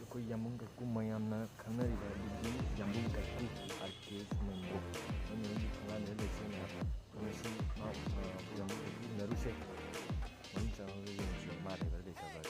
ꯑꯩꯈꯣꯏ ꯌꯥꯝꯕꯨꯡ ꯀꯩꯀꯨ ꯃꯌꯥꯝꯅ ꯈꯪꯅꯔꯤꯕ ꯂꯤꯕꯤꯡ ꯌꯥꯝꯕꯨꯡ ꯀꯩꯀꯨ ꯑꯥꯔꯀꯦꯁ ꯃꯦꯝꯕꯨ ꯃꯃꯤꯡꯒꯤ ꯊꯣꯡꯒꯥꯟꯗ ꯂꯩꯁꯦꯅ ꯉꯁꯤ ꯌꯥꯝꯕꯨꯡ ꯀꯩꯀꯨ ꯅꯔꯨꯁꯦ ꯃꯃꯤꯡ ꯆꯪꯉꯒ ꯌꯦꯡꯁꯤ ꯃꯥ ꯂꯩꯕ꯭ꯔꯥ ꯂꯩꯇꯕ꯭ꯔꯥ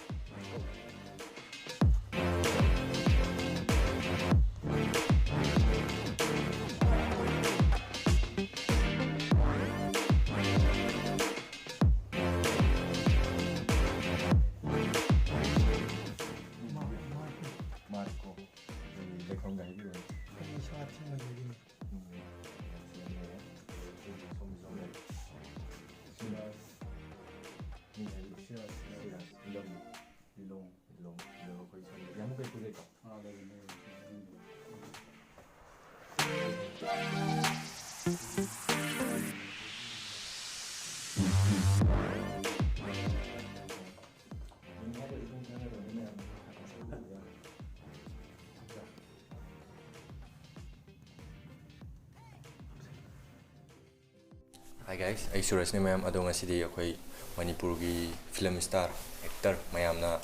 Hi guys, I Surajni ma'am ado ngasidi akhoi Manipurgi film star actor mayamna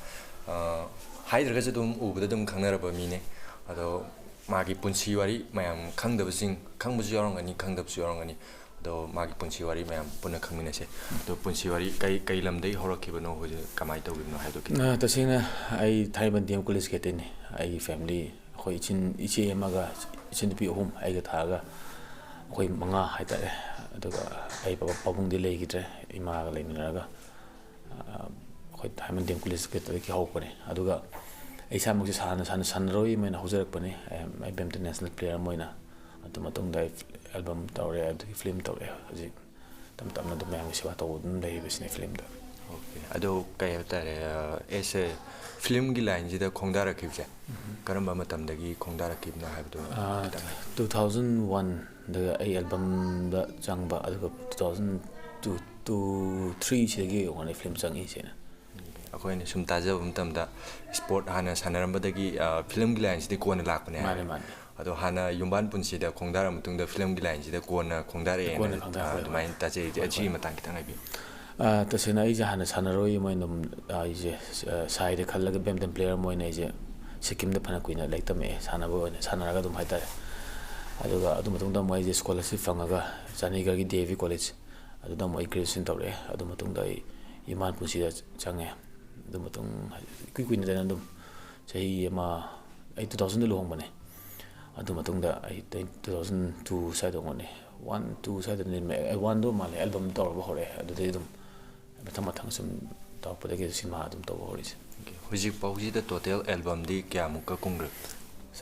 haidraga jadum ubada dum khangnaraba mine ado magi punsi wari mayam khangdabasing khangbuju yorongani khangdabsu yorongani ado magi punsi wari mayam punna khangminase ado punsi wari kai lamdai horakibano hoje kamai tawibno haido ki na tasina ai thaiban diam college ketene ai family khoi chin iche amaga chin pi home ai ga thaga khoi manga haitare aduga ai pabung di legidre imaga leminaraga khoi thaiban diam college ketare ki hawpane aduga ai samuk se sana sanroi mena hojarak pane ai bem international player moina atu matung dai album tawre adu film tawre haji tam na dum yang siwa taw dum dai bisne film da okay ado kai tare ese film gi line jida khongdara kibje karamba matamdagi khongdara kibna haibdo 2001 the album da changba aduga 2002 to 3 chege one film changi sena akoine sum taja umtamda sport hana sanarambadagi film gi line jida kona lakpane mane ado hana yumban punsi da khongdara mutungda film gi line jida kona khongdara ena dumain taje achi matang kitang aibi tasina ai jahana sanaroi moinum ai je side khallaga badminton player moina ai je sikkim da phana kuina laitame sanabo sanaraga dum haitare aduga adu matungda moi je scholarship fangaga chanigar gi devi college adu da moi graduation tawre adu matungda ai iman pusi da change adu matung kuina da dum chai ma ai 2000 da lohong bane adu matungda ai 2002 side ngone 1 2 side ni me 1 do male album tawr ba hore adu de dum mathang sum tawpodagi sima dum taw horis hujik pauji da total album di kya mukka kungra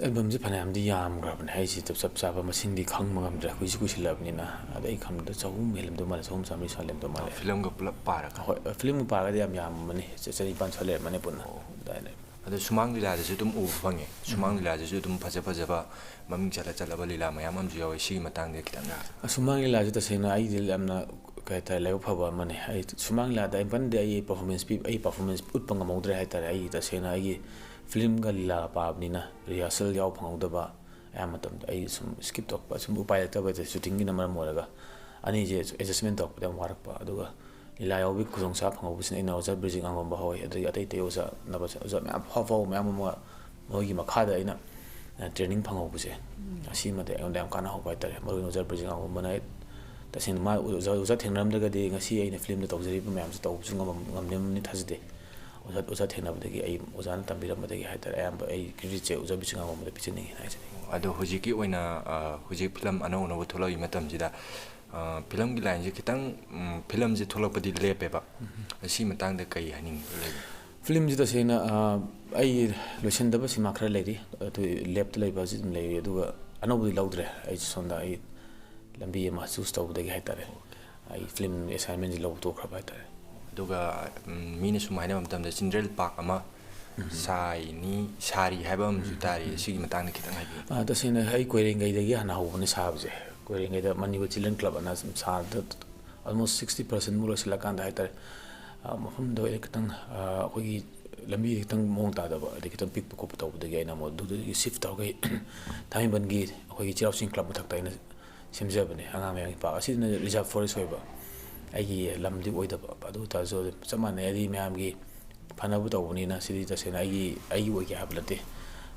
album ji phanam di yam grab ne haisi tab sab sab masing di khang mangam dra kuisi kuisi labni na adai kham da chawum melam do mala chawum sami salem do mala film ga pula para ka film para ga yam mani chani pan chale mane punna dai ne ado sumang lila je dum u phange sumang lila je dum phaja ba maming chala ba lila mayam am ji yawi si matang de kitanga sumang lila je ta sena ai dil amna kai ta lew phaba mane ai sumang la dai ban de ai performance ut panga modre hai ta ai ta sena ai film ga lila pabni na rehearsal yaw phangau da ba amatam ai sum skip tok pa sum upai ta ba shooting gi namar moraga ani je adjustment tok pa warak pa aduga lila yaw bi kusong sa phangau bisin ina oza bridging angom ba hoi adri atai te oza na ba oza ma phawo ma mo gi makha da ina training phangau buse asi ma de ondam kana ho pa ta mo oza bridging angom banai tasin ma uza thengram daga de ngasi aina film da tawjari ba mayam sa taw chung ngam ni thajde uza thenab dagi ai uza na tambiram dagi haitar ayam ai kriche uza bichinga mo da pichini hai chani ado hujiki oina hujik film ano no tholai matam jida film gi line je kitang film je tholak padi lepe ba asi matang da kai haning film ji da sena ai lotion da ba sima khra leri to left lei ba ji lei aduga ano budi laudre ai sonda ai lambi ma choose taw dagi haitare ai film assignment ji law to khra ba haitare aduga mini sumaina mamtam da chindrel park ama sai ni sari haibam jutari sigi matang da kitang hai da sena ai koirengai dagi hana hobne sabje koirengai da mani children club ana sa da almost 60% mulo sila kan da haitare mafam do kitang khoi lambi kitang mong ta da ba de kitang pick ko taw dagi aina mo du shift taw gai thai ban gi khoi chiraw sing club mathak ta ina simjabane anga me pa asina reserve forest hoiba ai lamdi oida ba adu ta zo samane adi myam gi ꯐꯅꯕ ꯇꯧꯕꯅꯤꯅ ꯁꯤꯗꯤ ꯇꯁꯦꯡꯅ ꯑꯩꯒꯤ ꯑꯣꯏꯒꯦ ꯍꯥꯏꯕ ꯅꯠꯇꯦ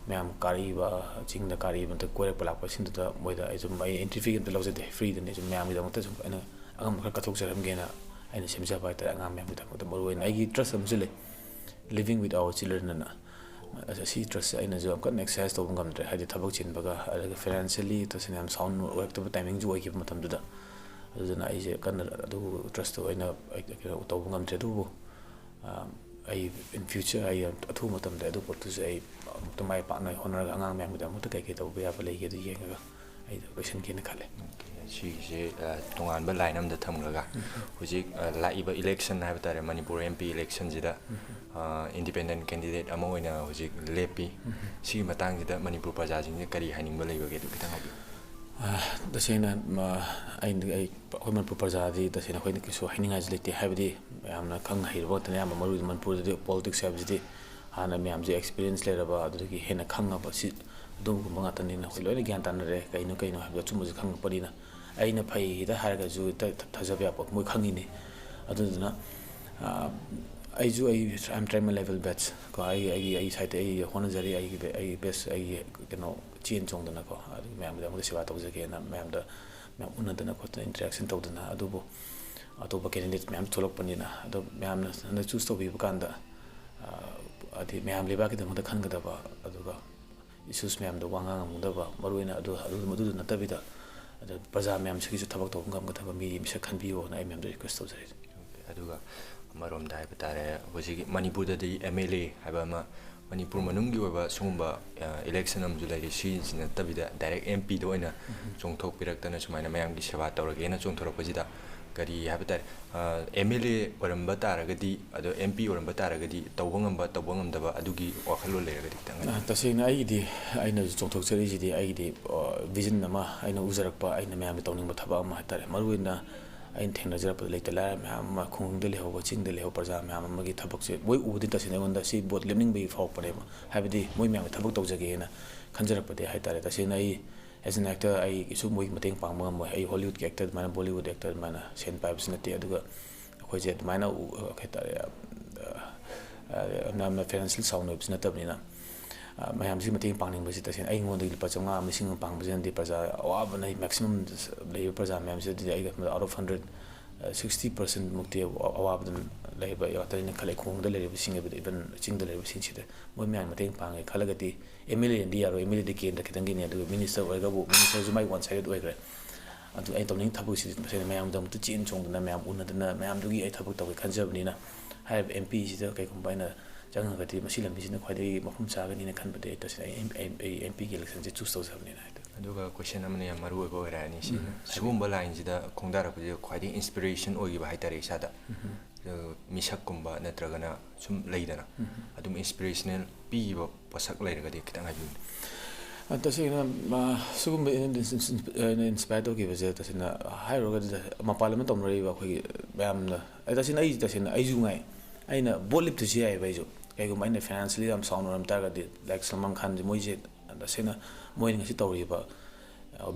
ꯃꯌꯥꯝ ꯀꯥꯔꯛꯏꯕ ꯆꯤꯡꯗ ꯀꯥꯔꯛꯏꯕ ꯅꯠꯇ꯭ꯔꯒ ꯀꯣꯏꯔꯛꯄ ꯂꯥꯛꯄꯁꯤꯡꯗꯨꯗ ꯃꯣꯏꯗ ꯑꯩ ꯁꯨꯝ ꯑꯩ ꯑꯦꯟꯇ꯭ꯔꯤ ꯐꯤ ꯑꯝꯇ ꯂꯧꯖꯗꯦ ꯐ꯭ꯔꯤꯗꯅꯤ ꯁꯨꯝ ꯃꯌꯥꯝꯒꯤꯗꯃꯛꯇ ꯁꯨꯝ ꯑꯩꯅ ꯑꯉꯝꯕ ꯈꯔ ꯀꯠꯊꯣꯛꯆꯔꯝꯒꯦꯅ ꯑꯩꯅ ꯁꯦꯝꯖꯕ ꯍꯥꯏꯇꯥꯔꯦ ꯑꯉꯥꯡ ꯃꯌꯥꯝꯒꯤꯗꯃꯛꯇ ꯃꯔꯨꯑꯣꯏꯅ ꯑꯩꯒꯤ ꯇ꯭ꯔꯁ ꯑꯃꯁꯨ ꯂꯩ ꯂꯤꯕꯤꯡ ꯋꯤꯠ ꯑꯋꯥꯔ ꯆꯤꯜꯗ꯭ꯔꯟ ꯑꯅ ꯑꯁꯤ ꯇ꯭ꯔꯁꯁꯦ ꯑꯩꯅꯁꯨ ꯌꯥꯝ ꯀꯟꯅ ꯑꯦꯛꯁꯔꯁꯥꯏꯁ ꯇꯧꯕ ꯉꯝꯗ꯭ꯔꯦ ꯍꯥꯏꯗꯤ ꯊꯕꯛ ꯆꯤꯟꯕꯒ ꯑꯗꯨꯒ ꯐꯥꯏꯅꯥꯟꯁꯤꯌꯦꯜꯂꯤ ꯇꯁꯦꯡꯅ ꯌꯥꯝ ꯁꯥꯎꯟ ꯑꯣꯏꯔꯛꯇꯕ ꯇꯥꯏꯃꯤꯡꯁꯨ ꯑꯣꯏꯈꯤꯕ ꯃꯇꯝꯗꯨꯗ ꯑꯗꯨꯗꯨꯅ ꯑꯩꯁꯦ ꯀꯟꯅ ꯑꯗꯨ ꯇ꯭ꯔꯁꯇꯨ ꯑꯩꯅ ꯀꯩꯅꯣ ꯇꯧꯕ ꯉꯝꯗ꯭ꯔꯦ ꯑꯗꯨꯕꯨ ꯑꯩ ꯏꯟ ꯐ꯭ꯌꯨꯆꯔ ꯑꯩ ꯑꯊꯨꯕ ꯃꯇꯝꯗ ꯑꯗꯨ ꯄꯣꯠꯇꯨꯁꯨ ꯑꯩ ꯑꯃꯨꯛꯇ ꯃꯥꯏ ꯄꯥꯛꯅ ꯍꯣꯠꯅꯔꯒ ꯑꯉꯥꯡ ꯃꯌꯥꯝꯒꯤꯗꯃꯛꯇ ꯀꯩꯀꯩ ꯇꯧꯕ ꯌꯥꯕ ꯂꯩꯒꯦ ꯑꯗꯨ ꯌꯦꯡꯉꯒ ꯑꯩꯗꯣ ꯂꯣꯏꯁꯤꯟꯒꯦꯅ ꯈꯜꯂꯦ ꯁꯤꯒꯤꯁꯦ ꯇꯣꯉꯥꯟꯕ ꯂꯥꯏꯟ ꯑꯃꯗ ꯊꯝꯈ꯭ꯔꯒ ꯍꯧꯖꯤꯛ ꯂꯥꯛꯏꯕ ꯏꯂꯦꯛꯁꯟ ꯍꯥꯏꯕ ꯇꯥꯔꯦ ꯃꯅꯤꯄꯨꯔ MP ꯏꯂꯦꯛꯁꯟꯁꯤꯗ ꯏꯟꯗꯤꯄꯦꯟꯗꯦꯟ ꯀꯦꯟꯗꯤꯗꯦꯠ ꯑꯃ ꯑꯣꯏꯅ ꯍꯧꯖꯤꯛ ꯂꯦꯞꯄꯤ ꯁꯤꯒꯤ ꯃꯇꯥꯡꯁꯤꯗ ꯃꯅꯤꯄꯨꯔ ꯄ꯭ꯔꯖꯥꯁꯤꯡꯁꯦ ꯀꯔꯤ ꯍꯥꯏꯅꯤꯡꯕ ꯂꯩꯕꯒꯦ ꯑꯗꯨ ꯈꯤꯇꯪ ꯍꯥꯏꯕꯤꯌꯨ तसेंना अखोई मनपुर प्रजादी तसेंना अखोई किसु हाइनिंगाइज लेते हाइबदी यामना खंग हाइरबो तने याम मरु मनपुर दे पॉलिटिक्स हाइबदी हाना म्याम जे एक्सपीरियंस लेरबा अदुगी हेना खंगबा सि दुगुम ngатaniना होय लोय ग्यान तानरे कइनो कइनो हाइबा चुमुज खंग पडिना आइना फै हिदा हारगा जु थाजबया पो मोय खंगिनी अदुदुना I am trying my level best को आई side I होनजरी I best I केनो चेन चोंदना को मैम दा सेवा तौजगेना मैम दा मैम उन्नदना को इंटरेक्शन तौदना अदुबो अतोप कैंडिडेट मैम थोलकपनिना अदो मैम ना चूज तौबीब कांदा अदि मैम लेबा के दमदा खनगदबा अदुगा इश्यूज मैम दा वांगा ngमदबा मरुइना अदु मदु नतबिदा अदु प्रजा मैम सिगिसु थबक तौब ngमगदबा मी मिसा खनबियो ना आई मैम दा रिक्वेस्ट तौजरी अदुगा अमरोमदा हाइबा तारे होजिगी मणिपुरददि MLA हाइबा अमा मणिपुर मनुंगी ओइबा सुगुंबा इलेक्शन अमजु लैरि सिजि नतबिदा डाइरेक्ट MP दो ओइना चोंथोकपिरक्तना सुमाइना मयामगी सेवा तौरगेना चोंथोरपजिदा करी हाइबा तारे MLA ओरंबा तारगदि अदो MP ओरंबा तारगदि तौबा ngमदबा अदुगी वाखलो लेरगदि तंग तसेंना आइदी आइना चोंथोकचरिजिदि आइदी विजन अमा आइना उजरकपा आइना मयामगी तौनिंगबा थबा अमा हाइतारे मरुइना आइन थेंगनजरप लेतला मैम खुंगद लेहो चिंगद लेहो प्रजा मैम अमगी थबकसे मोय उबदि तसेना गोंदा सी बोट लेमनिंग बी फावपने हाबदि मोय मैम थबक तौजगेना खंजरपदे हाइतारे तसेना आई एज एन एक्टर आई इसु मोय मतेंग पांगम मोय आई हॉलीवुड के एक्टर माना बॉलीवुड एक्टर माना सेन पाइप्स नते अदुगा अखोइजे माना हाइतारे नाम फाइनेंशियल साउंड वेब्स नतबनिना मैम से मतेंग पांगनिंग बसि तसेना आई गोंदा लिपा चंगा मिसिंग पांगबजन दि प्रजा अवाबना मैक्सिमम ले प्रजा मैम से दि आई आउट ऑफ 160% मुक्ति अवाबदन लेबा यातरिन खले खोंगद लेबा सिंगबदि इवन चिंगद लेबा सिंसिदे मोय मैम मतेंग पांगे खलगति MLA इंडी यारो MLA दि केंद्र खितंगिनी अदु मिनिस्टर ओइगबु मिनिस्टर जुमाई वन साइड ओइग्रे अदु आई तौनिंग थबक सि तसेना मैम दमत चिन चोंगदना मैम उन्नदना मैम दुगी आई थबक तौगे खंजबनिना हाइब MP सिदा कैकुंबाइना जंगगति मसी लंबिसिना ख्वाइदि मफुम चागनिना खनबदे तसेना MP की इलेक्शन से चूज तौजबनिना अदुगा क्वेश्चन अमने मरु ओइबो ओइरानी सि सुगुंबा लाइन जिदा खोंदारपजे ख्वाइदि इंस्पिरेशन ओइगिबा हाइतारे इसादा मिसक कुंबा नत्रगना सुम लैदना अदुम इंस्पिरेशनल पीबो पसक लैरगदि खितंग हाइबु तसेना सुगुंबा इंस्पायर तौगिबजे तसेना हाइरोगदि मपालम तौमरैबा खoi मैमना तसेना आइजुंगाइ आइना बोलिपतुसि आइ बाइजु कैगुम आइना फाइनेंशियली हम साउंड रम तागदि लाइक सलमान खान जे मोइजे तसेना मोइन ngasi तौरिबा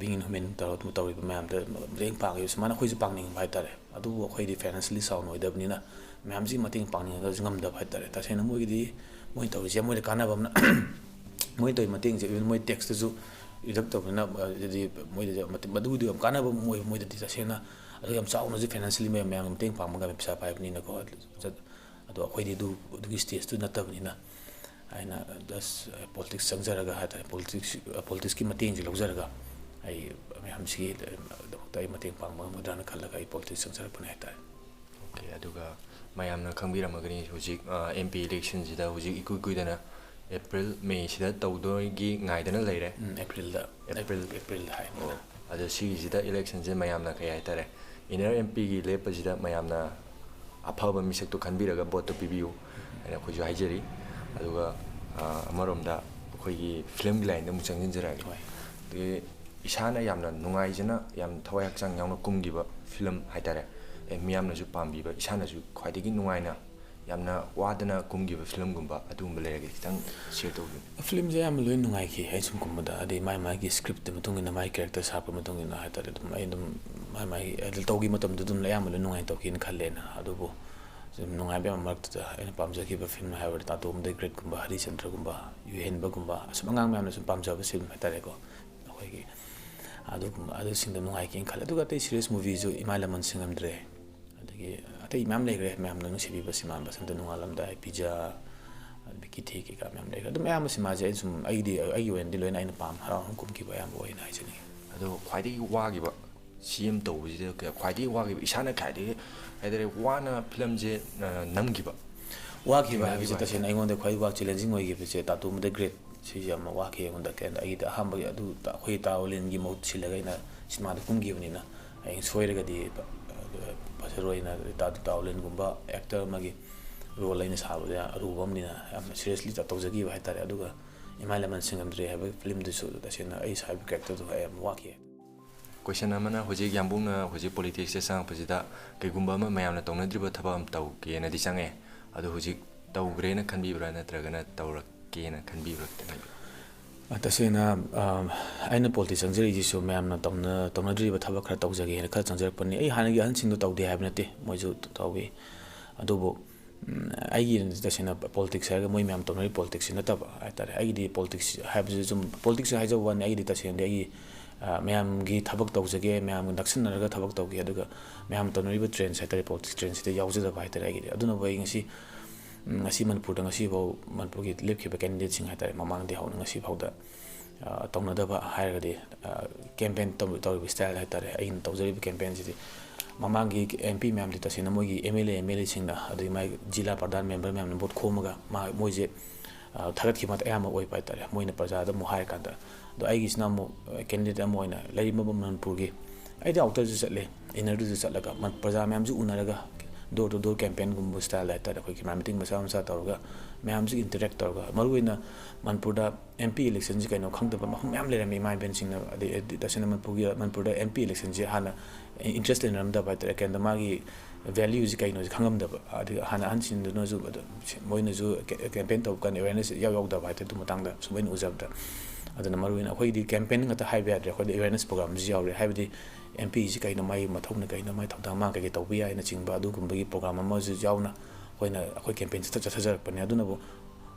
बिंग ह्यूमन तौरिबा मैम द रेंग पांगे सुमाना खोइजु पांगनिंग हाइतारे अदु अखोइदि फाइनेंशियली साउंड ओइदबनिना मैम जी मतेंग पांगनिंग द ngमदब हाइतारे तसेना मोइगिदि मोइ तौरिजे मोइ कानाबमना मोइ तोइ मतेंग जे मोइ टेक्स्ट जु इदक तबना जदि मोइ मदुदि हम कानाब मोइ दि तसेना अदु हम चाउना जे फाइनेंशियली मैम मतेंग पांगमगा पिसा पाइबनिना को अदु अखोइदि दुगी स्टेज तु नतबनिना आइना दस पॉलिटिक्स संजरगा हाता पॉलिटिक्स की मतेंग जे लौजरगा आई मैम सी दई मतेंग पांगम मुद्रान खलगा आई पॉलिटिक्स संजरपने हाता ओके अदुगा मयामना खंबिरमगनि हुजिक MP इलेक्शन जिदा हुजिक इकुइकुइदना अप्रैल मे सिदा तौदोगी गाइदना लेरे अप्रैल हाइ अदु सी जिदा इलेक्शन जे मयामना कय हाइतारे इनर MP गी लेपजिदा मयामना अफाबा मिसक तो खंबिरगा बोट तो पिबियु अने खोजु हाइजरी अदुगा अमरोमदा अखोइगी फिल्म लाइन दम चंगिनजराग दे इसाना यामना नुंगाइजना याम थवाय हक्चांग यावना कुमगिबा फिल्म हाइतारे मियामनाजु पाम्बिबा इसानाजु ख्वाइदिगी नुंगाइना यामना वादना कुमगिबा फिल्म गुंबा अदुंबा लेरगे खितंग शेयर तौबि फिल्म जे याम लोइ नुंगाइखि हाइसुम कुमदा अदे माइ की स्क्रिप्ट मतुंगिना माइ कैरेक्टर साप मतुंगिना हाइतारे दम आई दम माइ एडल तौगी मतम दुम याम लोइ नुंगाइ तौकिन खल्लेना अदुबो ꯅꯨꯡꯉꯥꯏꯕ ꯌꯥꯝ ꯃꯔꯛꯇꯨꯗ ꯑꯩꯅ ꯄꯥꯝꯖꯈꯤꯕ ꯐꯤꯂꯝ ꯍꯥꯏꯕꯗꯤ ꯇꯥꯇꯣꯝꯗ ꯒ꯭ꯔꯦꯠꯀꯨꯝꯕ ꯍꯔꯤꯆꯟꯗ꯭ꯔꯒꯨꯝꯕ ꯌꯨꯍꯦꯟꯕꯒꯨꯝꯕ ꯑꯁꯨꯝ ꯑꯉꯥꯡ ꯃꯌꯥꯝꯅ ꯁꯨꯝ ꯄꯥꯝꯖꯕ ꯐꯤꯂꯝ ꯍꯥꯏꯇꯥꯔꯦꯀꯣ ꯑꯩꯈꯣꯏꯒꯤ ꯑꯗꯨꯒꯨꯝꯕ ꯑꯗꯨꯁꯤꯡꯗꯣ ꯅꯨꯡꯉꯥꯏꯒꯦꯅ ꯈꯜꯂꯦ ꯑꯗꯨꯒ ꯑꯇꯩ ꯁꯤꯔꯤꯌꯁ ꯃꯨꯚꯤꯁꯨ ꯏꯃꯥ ꯂꯃꯟ ꯁꯤꯡꯉꯝꯗ꯭ꯔꯦ ꯑꯗꯒꯤ ꯑꯇꯩ ꯃꯌꯥꯝ ꯂꯩꯈ꯭ꯔꯦ ꯃꯌꯥꯝꯅ ꯅꯨꯡꯁꯤꯕꯤꯕ ꯁꯤꯃꯥ ꯕꯁꯟꯇ ꯅꯣꯡꯉꯥꯜꯂꯝꯗꯥꯏ ꯄꯤꯖꯥ ꯕꯤꯀꯤ ꯊꯤ ꯀꯩꯀꯥ ꯃꯌꯥꯝ ꯂꯩꯈ꯭ꯔꯦ ꯑꯗꯨꯝ ꯑꯌꯥꯝꯕ ꯁꯤꯃꯥꯁꯦ ꯑꯩ ꯁꯨꯝ ꯑꯩꯒꯤ ꯑꯣꯏꯅꯗꯤ ꯂꯣꯏꯅ ꯑꯩꯅ ꯄꯥꯝ ꯍꯔꯥꯎ ꯀꯨꯝꯈꯤꯕ ꯑꯌꯥꯝꯕ ꯑꯣꯏꯅ ꯍꯥꯏꯖꯅꯤꯡꯉꯤ ꯑꯗꯣ ꯈ꯭ꯋꯥꯏꯗꯒꯤ ꯋꯥꯈꯤꯕ CM ꯇꯧꯕꯁꯤꯗ ꯈ꯭ꯋꯥꯏꯗꯒꯤ ꯋꯥꯈꯤꯕ ꯏꯁꯥꯅ ꯈ꯭ꯋꯥꯏꯗꯒꯤ ꯍꯥꯏꯇꯥꯔꯦ ꯋꯥꯅ ꯐꯤꯂꯝꯁꯦ ꯅꯝꯈꯤꯕ ꯋꯥꯈꯤꯕ ꯍꯥꯏꯕꯁꯦ ꯇꯁꯦꯡꯅ ꯑꯩꯉꯣꯟꯗ ꯈ꯭ꯋꯥꯏꯗꯒꯤ ꯆꯦꯂꯦꯟꯖꯤꯡ ꯑꯣꯏꯈꯤꯕꯁꯦ ꯇꯥꯇꯣꯝꯕꯗ ꯒ꯭ꯔꯦꯠ ꯁꯤꯁꯦ ꯌꯥꯝꯅ ꯋꯥꯈꯤ ꯑꯩꯉꯣꯟꯗ ꯀꯩꯅꯣ ꯑꯩꯒꯤꯗ ꯑꯍꯥꯟꯕꯒꯤ ꯑꯗꯨ ꯑꯩꯈꯣꯏ ꯇꯥꯋꯣꯂꯤꯟꯒꯤ ꯃꯍꯨꯠ ꯁꯤꯜꯂꯒ ꯑꯩꯅ ꯁꯤꯅꯦꯃꯥꯗ ꯀꯨꯝꯈꯤꯕꯅꯤꯅ ꯍꯌꯦꯡ ꯁꯣꯏꯔꯒꯗꯤ ꯐꯖꯔꯣꯏꯅ ꯇꯥꯋꯣꯂꯤꯟꯒꯨꯝꯕ ꯑꯦꯛꯇꯔ ꯑꯃꯒꯤ ꯔꯣꯜ ꯑꯩꯅ ꯁꯥꯕꯗ ꯌꯥꯝ ꯑꯔꯨꯕ ꯑꯃꯅꯤꯅ ꯌꯥꯝꯅ ꯁꯤꯔꯤꯌꯁꯂꯤ ꯇꯧꯖꯈꯤꯕ ꯍꯥꯏꯇꯥꯔꯦ ꯑꯗꯨꯒ ꯏꯃꯥ ꯂꯃꯟ ꯁꯤꯡꯉꯝꯗ꯭ꯔꯦ ꯍꯥꯏꯕ ꯐꯤꯂꯝꯗꯨꯁꯨ ꯇꯁꯦꯡꯅ ꯑꯩ ꯁꯥꯕ ꯀꯦꯔꯦꯛꯇꯔꯗꯨ ꯌꯥꯝ ꯋꯥꯈꯤ ꯀꯣꯏꯁꯟ ꯑꯃꯅ ꯍꯧꯖꯤꯛ ꯌꯥꯝꯕꯨꯡꯅ ꯍꯧꯖꯤꯛ ꯄꯣꯂꯤꯇꯤꯛꯁꯇ ꯆꯪꯉꯛꯄꯁꯤꯗ ꯀꯩꯒꯨꯝꯕ ꯑꯃ ꯃꯌꯥꯝꯅ ꯇꯧꯅꯗ꯭ꯔꯤꯕ ꯊꯕꯛ ꯑꯃ ꯇꯧꯒꯦꯅꯗꯤ ꯆꯪꯉꯛꯑꯦ ꯑꯗꯣ ꯍꯧꯖꯤꯛ ꯇꯧꯈ꯭ꯔꯦꯅ ꯈꯟꯕꯤꯕ꯭ꯔꯥ ꯅꯠꯇ꯭ꯔꯒꯅ ꯇꯧꯔꯛꯀꯦꯅ ꯈꯟꯕꯤꯕ꯭ꯔꯥ ꯇꯁꯦꯡꯅ ꯑꯩꯅ ꯄꯣꯂꯤꯇꯤꯛꯁ ꯆꯪꯖꯔꯤꯁꯤꯁꯨ ꯃꯌꯥꯝꯅ ꯇꯧꯅꯗ꯭ꯔꯤꯕ ꯊꯕꯛ ꯈꯔ ꯇꯧꯖꯒꯦꯅ ꯈꯔ ꯆꯪꯖꯔꯛꯄꯅꯤ ꯑꯩ ꯍꯥꯟꯅꯒꯤ ꯑꯍꯟꯁꯤꯡꯗꯣ ꯇꯧꯗꯦ ꯍꯥꯏꯕ ꯅꯠꯇꯦ ꯃꯣꯏꯁꯨ ꯇꯧꯏ ꯑꯗꯨꯕꯨ ꯑꯩꯒꯤ ꯇꯁꯦꯡꯅ ꯄꯣꯂꯤꯇꯤꯛꯁ ꯍꯥꯏꯔꯒ ꯃꯣꯏ ꯃꯌꯥꯝ ꯇꯧꯅꯔꯤ ꯄꯣꯂꯤꯇꯤꯛꯁꯁꯤ ꯅꯠꯇꯕ ꯍꯥꯏꯇꯥꯔꯦ ꯑꯩꯒꯤꯗꯤ ꯄꯣꯂꯤꯇꯤꯛꯁ ꯍꯥꯏꯕꯁꯤ ꯁꯨꯝ ꯄꯣꯂꯤꯇꯤꯛꯁ ꯍꯥꯏꯖꯕ ꯋꯥꯅꯤ ꯑꯩꯒꯤꯗꯤ ꯇꯁꯦꯡꯅꯗꯤ ꯑꯩꯒꯤ ꯃꯌꯥꯝꯒꯤ ꯊꯕꯛ ꯇꯧꯖꯒꯦ ꯃꯌꯥꯝꯒ ꯅꯛꯁꯤꯟꯅꯔꯒ ꯊꯕꯛ ꯇꯧꯒꯦ ꯑꯗꯨꯒ ꯃꯌꯥꯝ ꯇꯧꯅꯔꯤꯕ ꯇ꯭ꯔꯦꯟꯁ ꯍꯥꯏꯇꯥꯔꯦ ꯄꯣꯂꯤꯇꯤꯛꯁ ꯇ꯭ꯔꯦꯟꯁꯤꯗ ꯌꯥꯎꯖꯗꯕ ꯍꯥꯏꯇꯥꯔꯦ ꯑꯩꯒꯤꯗꯤ ꯑꯗꯨꯅꯕꯨ ꯑꯩ ꯉꯁꯤ ꯃꯅꯤꯄꯨꯔꯗ ꯉꯁꯤꯐꯥꯎ ꯃꯅꯤꯄꯨꯔꯒꯤ ꯂꯦꯞꯈꯤꯕ ꯀꯦꯟꯗꯤꯗꯦꯠꯁꯤꯡ ꯍꯥꯏꯇꯥꯔꯦ ꯃꯃꯥꯡꯗꯒꯤ ꯍꯧꯅ ꯉꯁꯤꯐꯥꯎꯗ ꯇꯧꯅꯗꯕ ꯍꯥꯏꯔꯒꯗꯤ ꯀꯦꯝꯄꯦꯟ ꯇꯧꯔꯤꯕ ꯁ꯭ꯇꯥꯏꯜ ꯍꯥꯏꯇꯥꯔꯦ ꯑꯩꯅ ꯇꯧꯖꯔꯤꯕ ꯀꯦꯝꯄꯦꯟꯁꯤꯗꯤ ꯃꯃꯥꯡꯒꯤ MP ꯃꯌꯥꯝꯗꯤ ꯇꯁꯦꯡꯅ ꯃꯣꯏꯒꯤ MLA-ꯁꯤꯡꯅ ꯑꯗꯒꯤ ꯃꯥꯒꯤ ꯖꯤꯂꯥ ꯄ꯭ꯔꯙꯥꯟ ꯃꯦꯝꯕꯔ ꯃꯌꯥꯝꯅ ꯚꯣꯠ ꯈꯣꯝꯃꯒ ꯃꯣꯏꯁꯦ ꯊꯥꯒꯠꯈꯤꯕ ꯑꯌꯥꯝꯕ ꯑꯣꯏꯕ ꯍꯥꯏꯇꯥꯔꯦ ꯃꯣꯏꯅ ꯄ꯭ꯔꯖꯥꯗ ꯑꯃꯨꯛ ꯍꯥꯏꯔꯀꯥꯟꯗ ꯑꯗꯣ ꯑꯩꯒꯤꯁꯤꯅ ꯑꯃꯨꯛ ꯀꯦꯟꯗꯤꯗꯦꯠ ꯑꯃ ꯑꯣꯏꯅ ꯂꯩꯔꯤꯕ ꯃꯅꯤꯄꯨꯔꯒꯤ ꯑꯩꯗꯤ ꯑꯥꯎꯇꯔꯁꯨ ꯆꯠꯂꯦ ꯏꯟꯅꯔꯗꯁꯨ ꯆꯠꯂꯒ ꯄ꯭ꯔꯖꯥ ꯃꯌꯥꯝꯁꯨ ꯎꯅꯔꯒ ꯗꯣꯔ ꯇꯨ ꯗꯣꯔ ꯀꯦꯝꯄꯦꯟꯒꯨꯝꯕ ꯁ꯭ꯇꯥꯏꯜ ꯍꯥꯏꯇꯥꯔꯦ ꯑꯩꯈꯣꯏ ꯀꯦꯃꯦꯔꯥ ꯃꯤꯇꯤꯡ ꯃꯆꯥ ꯃꯆꯥ ꯇꯧꯔꯒ ꯃꯌꯥꯝꯁꯨ ꯏꯟꯇꯔꯦꯛ ꯇꯧꯔꯒ ꯃꯔꯨꯑꯣꯏꯅ ꯃꯅꯤꯄꯨꯔꯗ MP ꯏꯂꯦꯛꯁꯟꯁꯤ ꯀꯩꯅꯣ ꯈꯪꯗꯕ ꯃꯐꯝ ꯃꯌꯥꯝ ꯂꯩꯔꯝꯃꯤ ꯏꯃꯥ ꯏꯕꯦꯟꯁꯤꯡꯅ ꯑꯗꯩ ꯇꯁꯦꯡꯅ ꯃꯅꯤꯄꯨꯔꯗ MP ꯏꯂꯦꯛꯁꯟꯁꯤ ꯍꯥꯟꯅ ꯏꯟꯇꯔꯦꯁ ꯂꯩꯅꯔꯝꯗꯕ ꯍꯥꯏꯇꯥꯔꯦ ꯀꯩꯅꯣ ꯃꯥꯒꯤ ꯚꯦꯂ꯭ꯌꯨꯁꯤ ꯀꯩꯅꯣꯁꯤ ꯈꯪꯉꯝꯗꯕ ꯑꯗꯒꯤ ꯍꯥꯟꯅ ꯑꯍꯟꯁꯤꯡꯗꯨꯅꯁꯨ ꯃꯣꯏꯅꯁꯨ ꯀꯦꯝꯄꯦꯟ ꯇꯧꯕ ꯀꯥꯟꯗ ꯑꯦꯋꯦꯔꯅꯦꯁ ꯌꯥꯎꯗꯕ ꯍꯥꯏꯇꯥꯔꯦ ꯑꯗꯨ ꯃꯇꯥꯡꯗ ꯁꯨꯝ ꯑꯩꯅ ꯎꯖꯕꯗ ꯑꯗꯨꯅ ꯃꯔꯨꯑꯣꯏꯅ ꯑꯩꯈꯣꯏꯗꯤ ꯀꯦꯝꯄꯦꯟ ꯉꯥꯛꯇ ꯍꯥꯏꯕ ꯌꯥꯗ꯭ꯔꯦ ꯑꯩꯈꯣꯏꯗꯤ ꯑꯦꯋꯦꯔꯅꯦꯁ ꯄ꯭ꯔꯣꯒ꯭ꯔꯥꯝꯁꯨ ꯌꯥꯎꯔꯦ ꯍꯥꯏꯕꯗꯤ MPꯁꯤ ꯀꯩꯅꯣ ꯃꯥꯒꯤ ꯃꯊꯧꯅ ꯀꯩꯅꯣ ꯃꯥꯒꯤ ꯊꯧꯗꯥꯡ ꯃꯥ ꯀꯩꯀꯩ ꯇꯧꯕ ꯌꯥꯏꯅꯆꯤꯡꯕ ꯑꯗꯨꯒꯨꯝꯕꯒꯤ ꯄ꯭ꯔꯣꯒ꯭ꯔꯥꯝ ꯑꯃꯁꯨ ꯌꯥꯎꯅ ꯑꯩꯈꯣꯏ ꯀꯦꯝꯄꯦꯟꯁꯤ ꯆꯠꯊꯖꯔꯛꯄꯅꯦ ꯑꯗꯨꯅꯕꯨ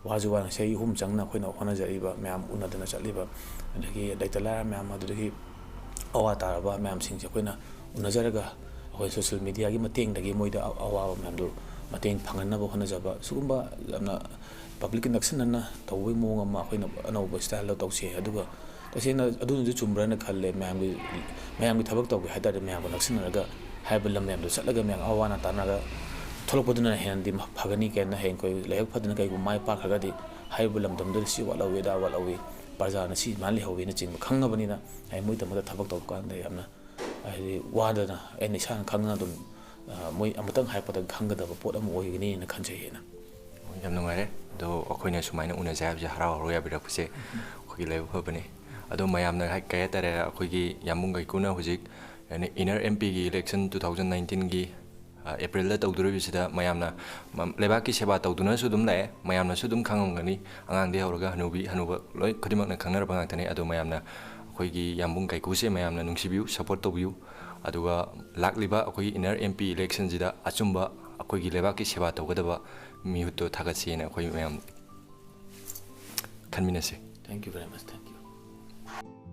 ꯋꯥꯁꯨ ꯋꯥꯅ ꯆꯍꯤ 3 ꯆꯪꯅ ꯑꯩꯈꯣꯏꯅ ꯍꯣꯠꯅꯖꯔꯤꯕ ꯃꯌꯥꯝ ꯎꯅꯗꯅ ꯆꯠꯂꯤꯕ ꯑꯗꯒꯤ ꯂꯩꯇ ꯂꯥꯏꯔ ꯃꯌꯥꯝ ꯑꯗꯨꯗꯒꯤ ꯑꯋꯥ ꯇꯥꯔꯕ ꯃꯌꯥꯝꯁꯤꯡꯁꯦ ꯑꯩꯈꯣꯏꯅ ꯎꯅꯖꯔꯒ ꯑꯩꯈꯣꯏ ꯁꯣꯁꯤꯌꯦꯜ ꯃꯤꯗꯤꯌꯥꯒꯤ ꯃꯇꯦꯡꯗꯒꯤ ꯃꯣꯏꯗ ꯑꯋꯥꯕ ꯃꯌꯥꯝꯗꯨ ꯃꯇꯦꯡ ꯐꯪꯍꯟꯅꯕ ꯍꯣꯠꯅꯖꯕ ꯁꯤꯒꯨꯝꯕ ꯌꯥꯝꯅ ꯄꯕ꯭ꯂꯤꯛꯀꯤ ꯅꯛꯁꯤꯟꯅꯅ ꯇꯧꯕꯒꯤ ꯃꯑꯣꯡ ꯑꯃ ꯑꯩꯈꯣꯏꯅ ꯑꯅꯧꯕ ꯁ꯭ꯇꯥꯏꯜꯗ ꯇꯧꯁꯤ ꯑꯗꯨꯒ ꯇꯁꯦꯡꯅ ꯑꯗꯨꯅꯁꯨ ꯆꯨꯝꯕ꯭ꯔꯅ ꯈꯜꯂꯦ ꯃꯌꯥꯝꯒꯤ ꯊꯕꯛ ꯇꯧꯒꯦ ꯍꯥꯏꯇꯥꯔꯗꯤ ꯃꯌꯥꯝꯒ ꯅꯛꯁꯤꯟꯅꯔꯒ ꯍꯥꯏꯕ ꯂꯝ ꯃꯌꯥꯝꯗꯣ ꯆꯠꯂꯒ ꯃꯌꯥꯝ ꯑꯋꯥ ꯑꯅꯥ ꯇꯥꯟꯅꯔꯒ ꯊꯣꯛꯂꯛꯄꯗꯨꯅ ꯍꯦꯟꯅꯗꯤ ꯐꯒꯅꯤ ꯀꯩꯅ ꯍꯌꯦꯡ ꯑꯩꯈꯣꯏ ꯂꯥꯏꯕꯛ ꯐꯗꯅ ꯀꯩꯒꯨꯝꯕ ꯃꯥꯏ ꯄꯥꯛꯈ꯭ꯔꯒꯗꯤ ꯍꯥꯏꯔꯤꯕ ꯂꯝꯗꯝꯗꯨꯗ ꯁꯤ ꯋꯥꯠꯍꯧꯋꯤ ꯑꯗꯥ ꯋꯥꯠꯍꯧꯋꯤ ꯄ꯭ꯔꯖꯥꯅ ꯁꯤ ꯁꯨꯃꯥꯏꯅ ꯂꯩꯍꯧꯋꯤꯅꯆꯤꯡꯕ ꯈꯪꯉꯕꯅꯤꯅ ꯍꯌꯦꯡ ꯃꯣꯏꯗꯃꯛꯇ ꯊꯕꯛ ꯇꯧꯕ ꯀꯥꯟꯗ ꯌꯥꯝꯅ ꯍꯥꯏꯗꯤ ꯋꯥꯗꯅ ꯑꯩꯅ ꯏꯁꯥꯅ ꯈꯪꯅ ꯑꯗꯨꯝ ꯃꯣꯏ ꯑꯃꯨꯛꯇꯪ ꯍꯥꯏꯔꯛꯄꯗ ꯈꯪꯒꯗꯕ ꯄꯣꯠ ꯑꯃ ꯑꯣꯏꯒꯅꯤꯅ ꯈꯟꯖꯩ ꯑꯩꯅ ꯌꯥꯝ ꯅꯨꯡꯉꯥꯏꯔꯦ ꯑꯗꯣ ꯑꯩꯈꯣꯏꯅ ꯁꯨꯃꯥꯏꯅ ꯎꯅꯖꯩ ꯍꯥꯏꯕꯁꯦ ꯍꯔꯥꯎ ꯌꯥꯕꯤꯔꯛꯄꯁꯦ ꯑꯩꯈꯣꯏꯒꯤ ꯂꯥꯏꯕꯛ ꯐꯕꯅꯤ ꯑꯗꯣ ꯃꯌꯥꯝꯅ ꯀꯩ ꯍꯥꯏꯇꯥꯔꯦ ꯑꯩꯈꯣꯏꯒꯤ ꯌꯥꯝꯕꯨꯡ ꯀꯥꯏꯀꯨꯅ ꯍꯧꯖꯤꯛ ꯏꯟꯅꯔ MPꯒꯤ ꯏꯂꯦꯛꯁꯟ 2019ꯒꯤ ꯑꯦꯄ꯭ꯔꯤꯜꯗ ꯇꯧꯗꯣꯔꯤꯕꯁꯤꯗ ꯃꯌꯥꯝꯅ ꯂꯩꯕꯥꯛꯀꯤ ꯁꯦꯕꯥ ꯇꯧꯗꯨꯅꯁꯨ ꯑꯗꯨꯝ ꯂꯥꯛꯑꯦ ꯃꯌꯥꯝꯅꯁꯨ ꯑꯗꯨꯝ ꯈꯪꯉꯝꯒꯅꯤ ꯑꯉꯥꯡꯗꯒꯤ ꯍꯧꯔꯒ ꯍꯅꯨꯕꯤ ꯍꯅꯨꯕ ꯂꯣꯏ ꯈꯨꯗꯤꯡꯃꯛꯅ ꯈꯪꯅꯔꯕ ꯉꯥꯛꯇꯅꯤ ꯑꯗꯣ ꯃꯌꯥꯝꯅ ꯑꯩꯈꯣꯏꯒꯤ ꯌꯥꯝꯕꯨꯡ ꯀꯥꯏꯀꯨꯁꯦ ꯃꯌꯥꯝꯅ ꯅꯨꯡꯁꯤꯕꯤꯌꯨ ꯁꯄꯣꯔꯠ ꯇꯧꯕꯤꯌꯨ ꯑꯗꯨꯒ ꯂꯥꯛꯂꯤꯕ ꯑꯩꯈꯣꯏꯒꯤ ꯏꯟꯅꯔ MP ꯏꯂꯦꯛꯁꯟꯁꯤꯗ ꯑꯆꯨꯝꯕ ꯑꯩꯈꯣꯏꯒꯤ ꯂꯩꯕꯥꯛꯀꯤ ꯁꯦꯕꯥ ꯇꯧꯒꯗꯕ ꯃꯤꯍꯨꯠꯇꯣ ꯊꯥꯒꯠꯁꯦꯅ ꯑꯩꯈꯣꯏ ꯃꯌꯥꯝ ꯈꯟꯃꯤꯟꯅꯁꯤ Thank you very much. Thank you.